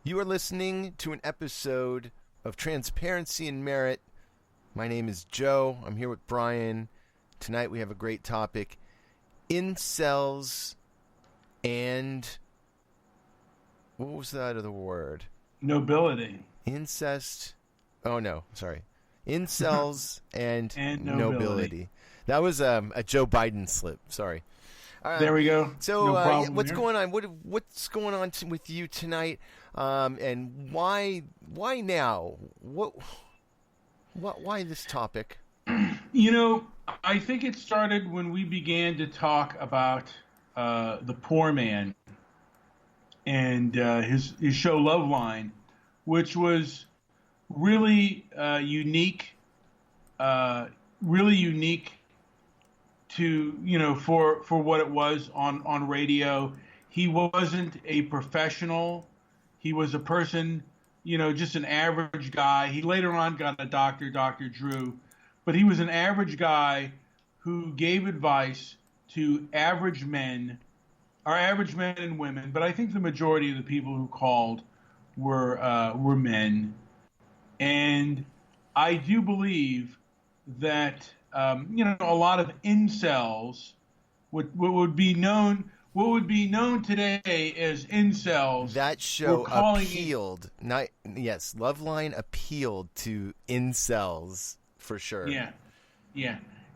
You are listening to an episode of Transparency and Merit. My name is Joe. I'm here with Brian. Tonight we have a great topic. Incels and... what was that other word? Nobility. Incest. Oh, no. Sorry. Incels and nobility. That was a Joe Biden slip. Sorry. There we go. So, no what's going on? What's going on with you tonight? And why now? Why this topic? You know, I think it started when we began to talk about the poor man and his show Loveline, which was really unique to for what it was on radio. He wasn't a professional. He was a person, just an average guy. He later on got a doctor, Dr. Drew, but he was an average guy who gave advice to average men and women. But I think the majority of the people who called were men. And I do believe that a lot of incels, what would be known today as incels. That show appealed. Loveline appealed to incels for sure. Yeah,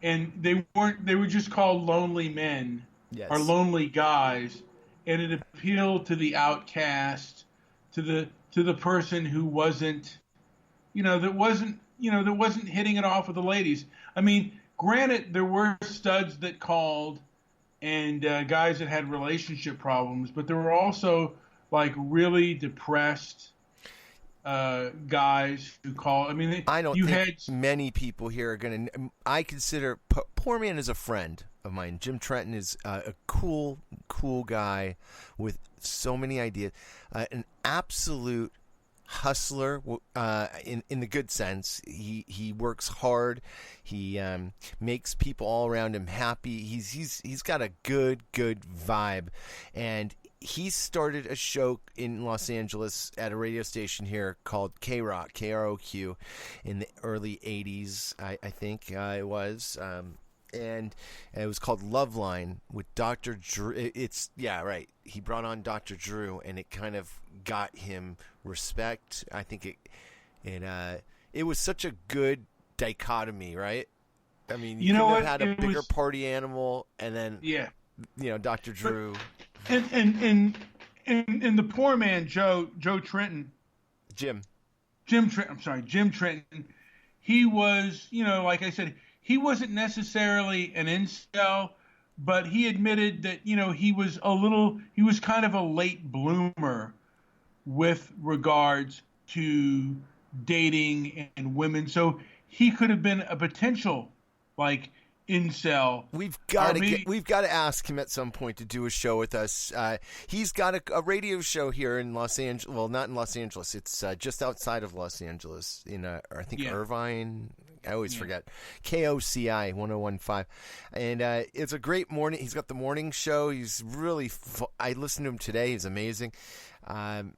and they were just called lonely men. Yes. Or lonely guys, and it appealed to the outcast, to the person who wasn't hitting it off with the ladies. I mean, granted, there were studs that called and guys that had relationship problems, but there were also like really depressed guys who called. I mean, I don't think many people here are going to. I consider Poor Man as a friend of mine. Jim Trenton is a cool guy with so many ideas. An absolute hustler in the good sense. He works hard. He makes people all around him happy. He's got a good vibe, and he started a show in Los Angeles at a radio station here called K-Rock, KROQ, in the early 80s, I think it was. And it was called Loveline with Dr. Drew. Right. He brought on Dr. Drew, and it kind of got him respect. I think it was such a good dichotomy, right? I mean, you could have had a bigger party animal, and then Dr. Drew. And the poor man, Joe Trenton. Jim Trenton. I'm sorry, Jim Trenton. He was, like I said, he wasn't necessarily an incel, but he admitted that, he was kind of a late bloomer with regards to dating and women. So he could have been a potential, incel. We've got to ask him at some point to do a show with us. He's got a radio show here in Los Angeles. Well, not in Los Angeles. It's just outside of Los Angeles in I think Irvine. I always forget. KOCI 1015. And it's a great morning. He's got the morning show. He's really I listened to him today. He's amazing.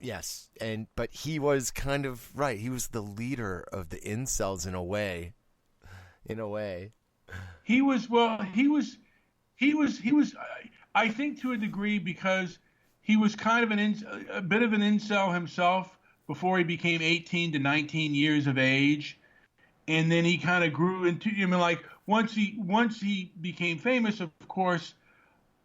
Yes. But he was kind of right. He was the leader of the incels in a way. He was, I think, to a degree, because he was kind of a bit of an incel himself before he became 18 to 19 years of age. And then he kind of grew into, once he became famous, of course,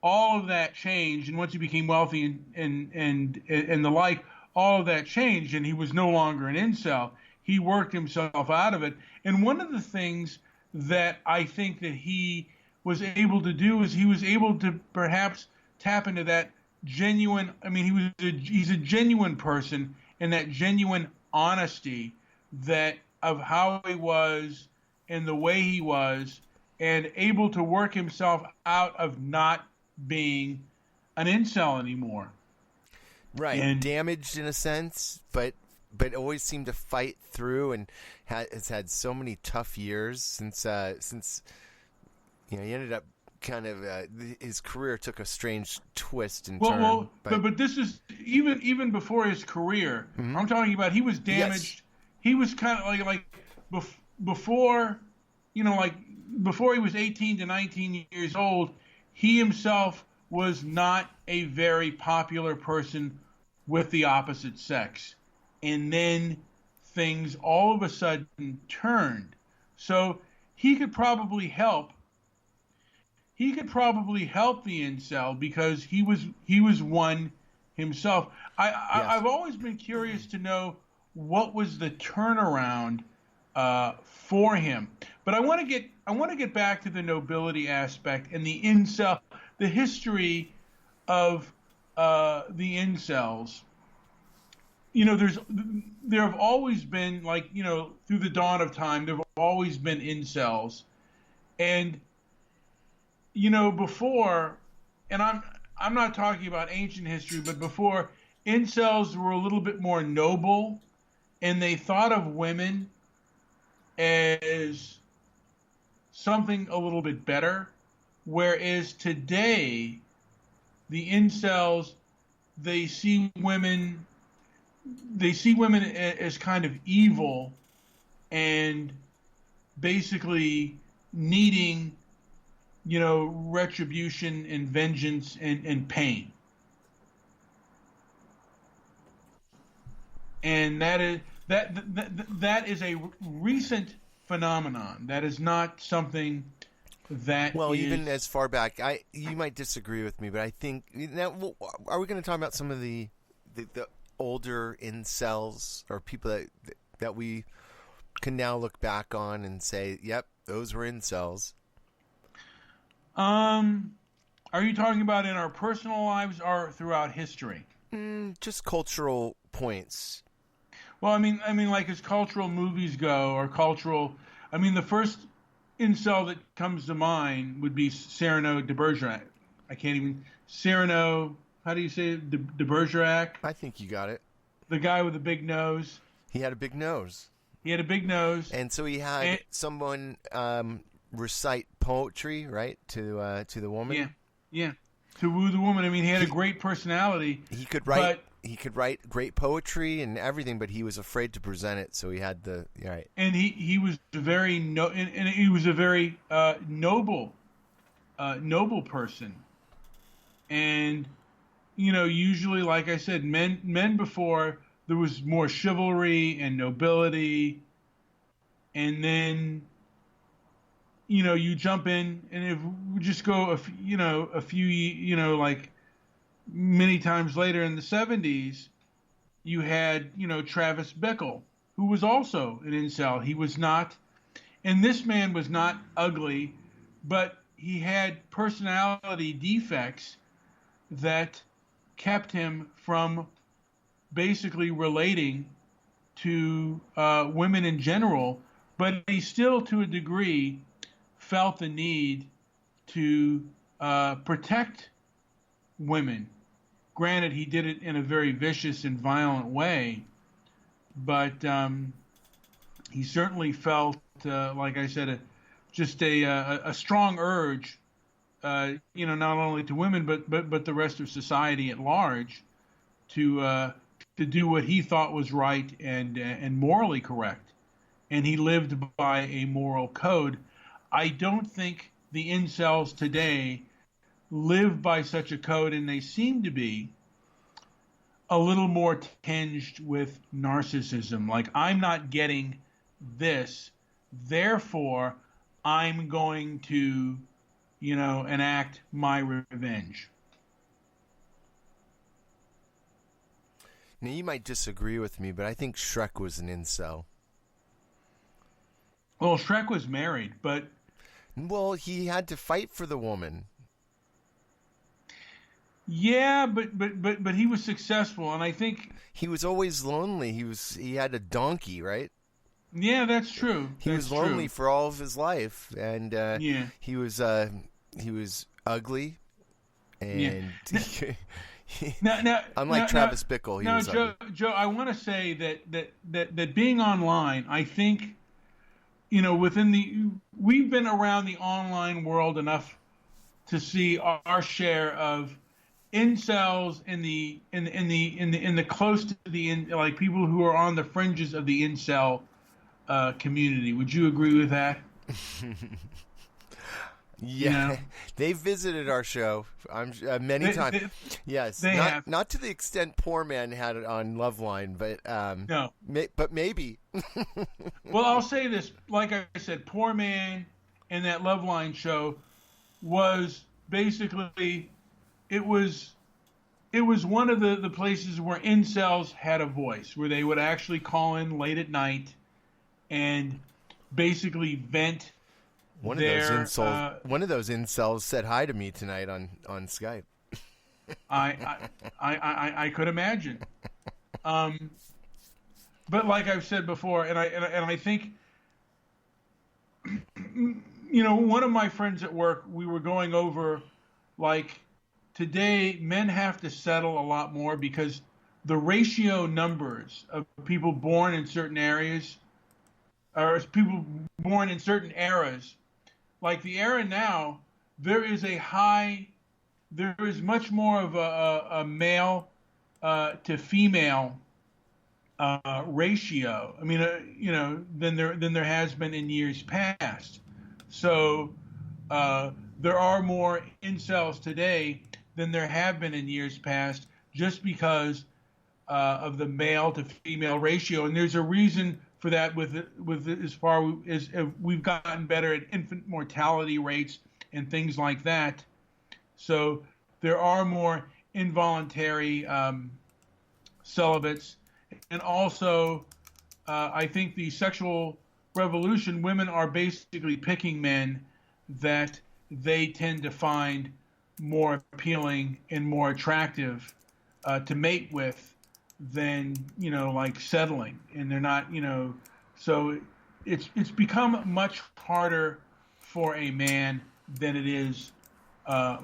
all of that changed. And once he became wealthy and the like, all of that changed, and he was no longer an incel. He worked himself out of it. And one of the things that I think that he was able to do is he was able to perhaps tap into that genuine. I mean, he's a genuine person, and that genuine honesty of how he was and the way he was, and able to work himself out of not being an incel anymore. Right, and damaged in a sense, but always seemed to fight through, and has had so many tough years since he ended up kind of his career took a strange twist and Well, turn. well, but this is even before his career. Mhm. I'm talking about he was damaged. He was kind of before, before he was 18 to 19 years old. He himself was not a very popular person with the opposite sex, and then things all of a sudden turned. So he could probably help. He could probably help the incel because he was one himself. I've always been curious to know what was the turnaround for him. But I want to get back to the nobility aspect and the incel, the history of the incels. There have always been, through the dawn of time, there have always been incels, and before, and I'm not talking about ancient history, but before, incels were a little bit more noble, and they thought of women as something a little bit better, whereas today, the incels, they see women as kind of evil and basically needing, retribution and vengeance and pain. And that is a recent phenomenon. That is not something that even as far back, you might disagree with me, but I think now, are we going to talk about some of the older incels or people that we can now look back on and say, yep, those were incels? Are you talking about in our personal lives or throughout history? Just cultural points. Well, I mean, like as cultural movies go, or cultural. I mean, the first incel that comes to mind would be Cyrano de Bergerac. I can't even Cyrano. How do you say it? De Bergerac? I think you got it. The guy with the big nose. He had a big nose. And so he had someone recite poetry, right, to the woman. Yeah, to woo the woman. I mean, he had a great personality. He could write. He could write great poetry and everything, but he was afraid to present it, so he had the right. And he was very and he was a very noble person. And usually, like I said, men before, there was more chivalry and nobility, and then you jump in, and if we just go a few like many times later in the 70s, you had Travis Bickle, who was also an incel. He was not, and this man was not ugly, but he had personality defects that kept him from basically relating to women in general, but he still, to a degree, felt the need to protect women. Granted, he did it in a very vicious and violent way, but he certainly felt, like I said, just a strong urge, not only to women but the rest of society at large, to do what he thought was right and morally correct, and he lived by a moral code. I don't think the incels today live by such a code, and they seem to be a little more tinged with narcissism. Like, I'm not getting this, therefore I'm going to, enact my revenge. Now, you might disagree with me, but I think Shrek was an incel. Well, Shrek was married, but... Well, he had to fight for the woman. Yeah, but he was successful, and I think he was always lonely. He had a donkey, right? Yeah, that's true. He was lonely for all of his life, and he was ugly, and unlike Travis Bickle, he was ugly. Joe, I want to say that being online, I think, we've been around the online world enough to see our share of incels in the close to like people who are on the fringes of the incel community. Would you agree with that? Yeah, You know, they've visited our show many times. they, Yes, they have. not to the extent Poor Man had it on Loveline, but No. but maybe. Well, I'll say this. Like I said, Poor Man and that Loveline show was basically it was one of the places where incels had a voice, where they would actually call in late at night and basically vent One their. Of those incels said hi to me tonight on Skype. I could imagine. But like I've said before, and I think, one of my friends at work, we were going over, like, today men have to settle a lot more because the ratio numbers of people born in certain areas, or people born in certain eras, like the era now, there is much more of a male to female ratio. I mean, than there has been in years past. So there are more incels today than there have been in years past, just because of the male to female ratio. And there's a reason for that. With as far as we've gotten better at infant mortality rates and things like that. So there are more involuntary celibates. And also, I think the sexual revolution, women are basically picking men that they tend to find more appealing and more attractive to mate with than, like settling. And they're not, so it's become much harder for a man than it is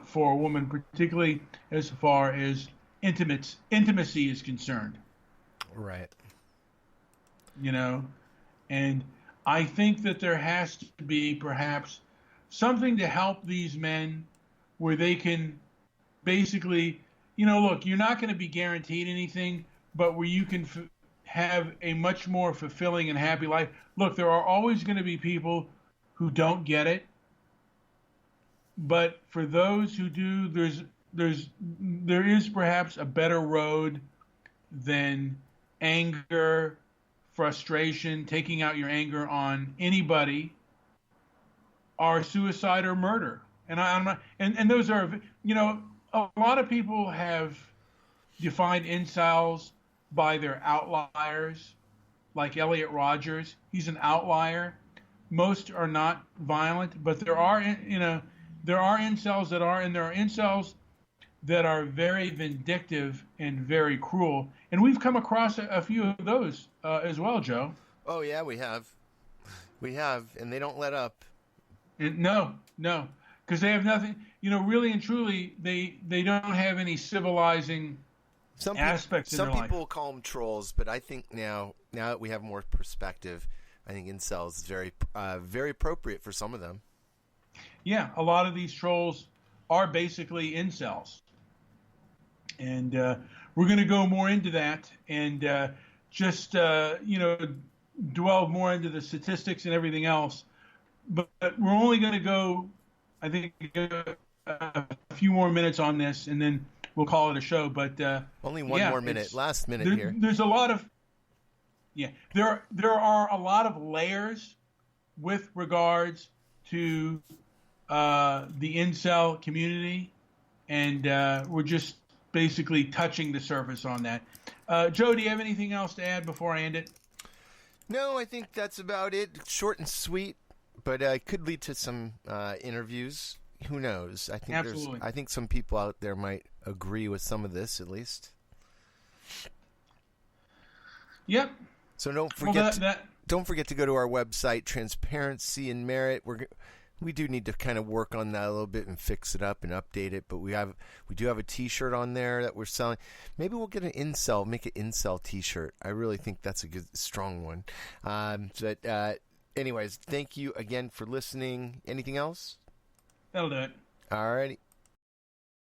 for a woman, particularly as far as intimacy is concerned. Right. And I think that there has to be perhaps something to help these men where they can basically, look, you're not going to be guaranteed anything, but where you can have a much more fulfilling and happy life. Look, there are always going to be people who don't get it. But for those who do, there is perhaps a better road than anger, frustration, taking out your anger on anybody, or suicide or murder. And I'm not, and those are, a lot of people have defined incels by their outliers, like Elliot Rogers. He's an outlier. Most are not violent, but there are incels that are, and there are incels that are very vindictive and very cruel. And we've come across a few of those as well, Joe. Oh, yeah, we have. And they don't let up. No, because they have nothing, really and truly, they don't have any civilizing aspects in their life. Some people call them trolls, but I think now that we have more perspective, I think incels is very, very appropriate for some of them. Yeah, a lot of these trolls are basically incels. And we're going to go more into that and just, dwell more into the statistics and everything else. But we're only going to go, I think, a few more minutes on this, and then we'll call it a show. But only one more minute, last minute here. There's a lot of, there are a lot of layers with regards to the incel community, and we're just basically touching the surface on that. Joe, do you have anything else to add before I end it? No, I think that's about it. Short and sweet, but it could lead to some interviews. Who knows? Absolutely. I think some people out there might agree with some of this, at least. Yep. So don't forget to go to our website, Transparency and Merit. We do need to kind of work on that a little bit and fix it up and update it. But we do have a T-shirt on there that we're selling. Maybe we'll get make an incel T-shirt. I really think that's a good, strong one. Anyways, thank you again for listening. Anything else? That'll do it. All righty.